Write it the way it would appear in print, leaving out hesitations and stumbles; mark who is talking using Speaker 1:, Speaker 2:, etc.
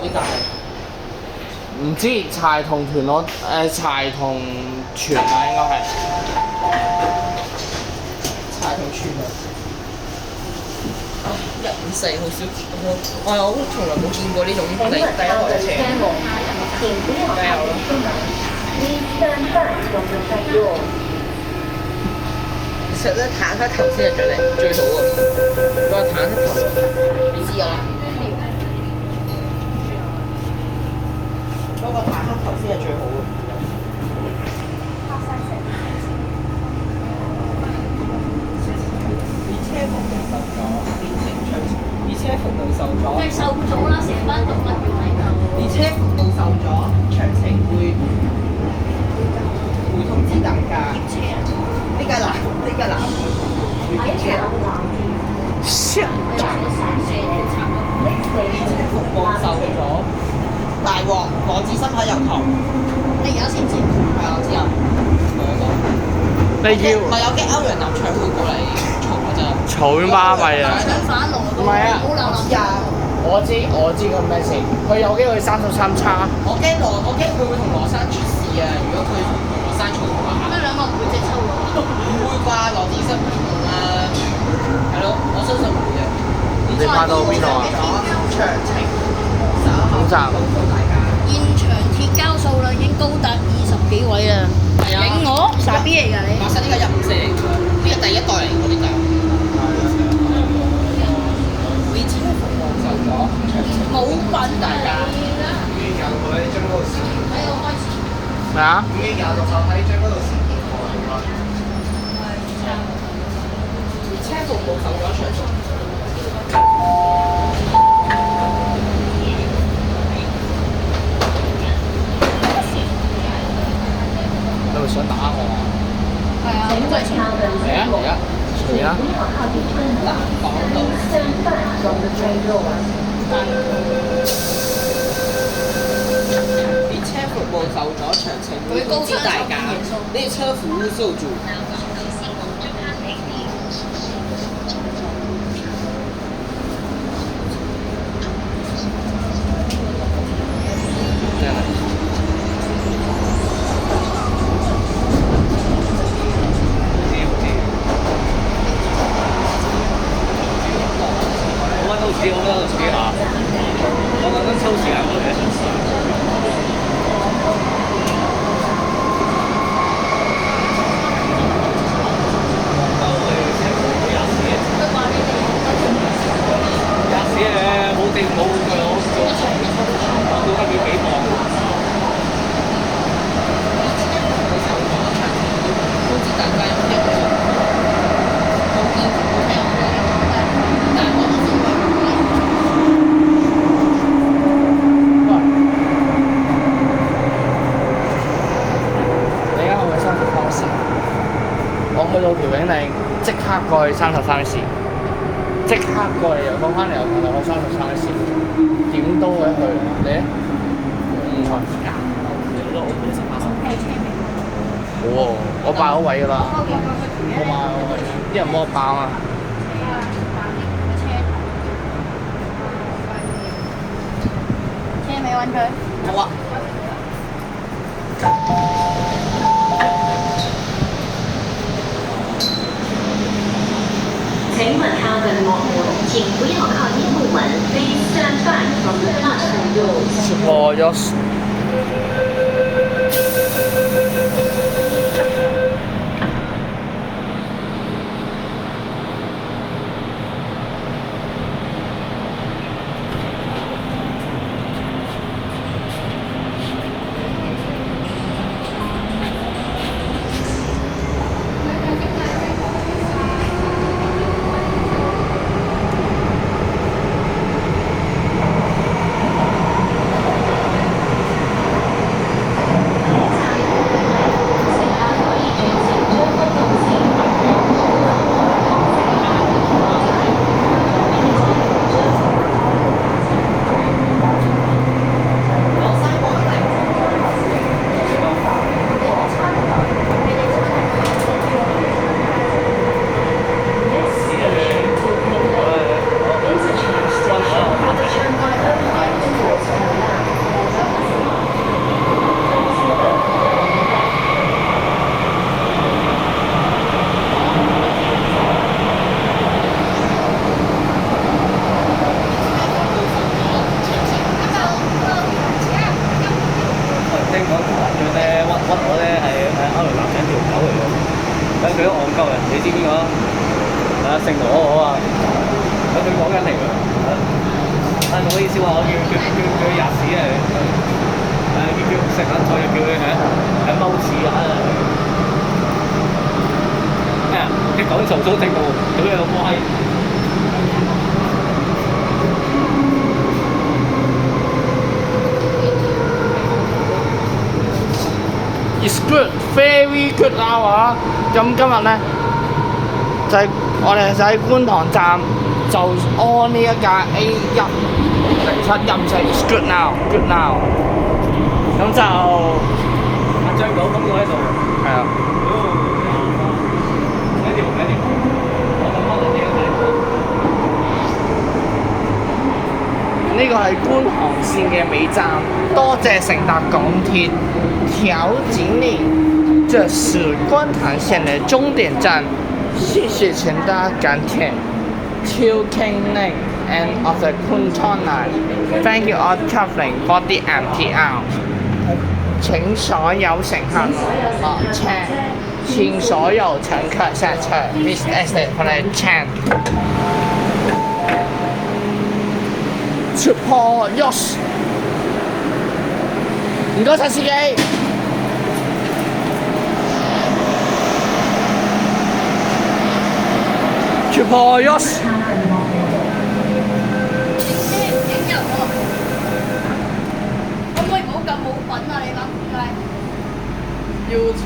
Speaker 1: 啲架係。
Speaker 2: 唔知柴同團我柴同全啊，應該係
Speaker 1: 柴同全啊！154好少，我從來冇見過呢種第一台嘅車。加油啦！其實咧，坦克頭先係最好喎，個坦克頭，你知㗎啦。嗰個坦克頭先係最好嘅。列車服務受咗，變成長程。列車服務受咗。
Speaker 3: 係受咗啦，成班動物園喺度。
Speaker 1: 列車服務受咗，長程會通知大家。呢架藍。列車服務受咗。大鑊，羅志新喺入頭。
Speaker 3: 你而家先知？
Speaker 1: 係我知啊。
Speaker 2: 你要
Speaker 1: 唔係有嘅歐陽立場會過嚟嘈㗎咋？
Speaker 2: 嘈巴閉啊！
Speaker 3: 搶反羅
Speaker 2: 唔係啊，
Speaker 3: 好流
Speaker 1: 知啊。
Speaker 2: 我知佢咩事，佢有機會33叉。
Speaker 1: 我驚佢會同羅生出事啊！如果佢同羅生嘈嘅話。
Speaker 3: 咁兩個唔會直抽喎。
Speaker 1: 唔會啩？羅志新唔同啊。係咯，我相信唔會嘅。
Speaker 2: 你拍到邊度啊？
Speaker 1: 長程。
Speaker 2: 好站。
Speaker 3: 現場鐵膠數量已經高達20幾位啦。
Speaker 1: 係啊。
Speaker 3: 影我傻 B 嚟㗎你。
Speaker 1: 馬實呢個154嚟㗎，呢個第一代嚟㗎呢架。列車服務受咗，
Speaker 3: 冇品
Speaker 1: 大家。
Speaker 2: 咩啊？
Speaker 1: 列車服務受咗長程。
Speaker 2: 你咪想打我啊？
Speaker 3: 係啊，咁就係
Speaker 2: 嚟啊！隨啊！
Speaker 1: 南港島列車服務受咗，長程會通知大家，列車服務受阻。
Speaker 2: 即刻過去33線，即刻過嚟又講翻嚟又講去33線，點都會去。你咧？唔錯。好喎，我霸咗位㗎啦。我霸咗位，啲人幫我霸啊。
Speaker 3: 車尾揾佢。
Speaker 1: 好啊。
Speaker 4: 请问他的幕门，请不要靠近木门。Please stand back from the platform doors.
Speaker 2: 破咗。佢吔屎啊！叫佢食下菜又叫佢喺踎屎啊！你講曹操正道，屌你老母閪！It's good, very good now 啊！咁今日咧就係我哋就喺觀塘站就安呢一架 A107任性 It's good now, good now。咁就阿張狗咁喺度，係啊。呢個係觀塘線嘅尾站，多謝乘搭港鐵調景嶺，這是觀塘線的終點站，謝謝乘搭港鐵調景嶺 and of the 觀塘 line。Thank you all travelling for the MTR。請所有乘客落車，請所有乘客下車。Please exit from the train。Triple Yosh， 唔該晒司機。Triple Yosh，
Speaker 3: 影入喎，可唔可以唔好咁冇品啊？你諗唔計？
Speaker 1: 要錯。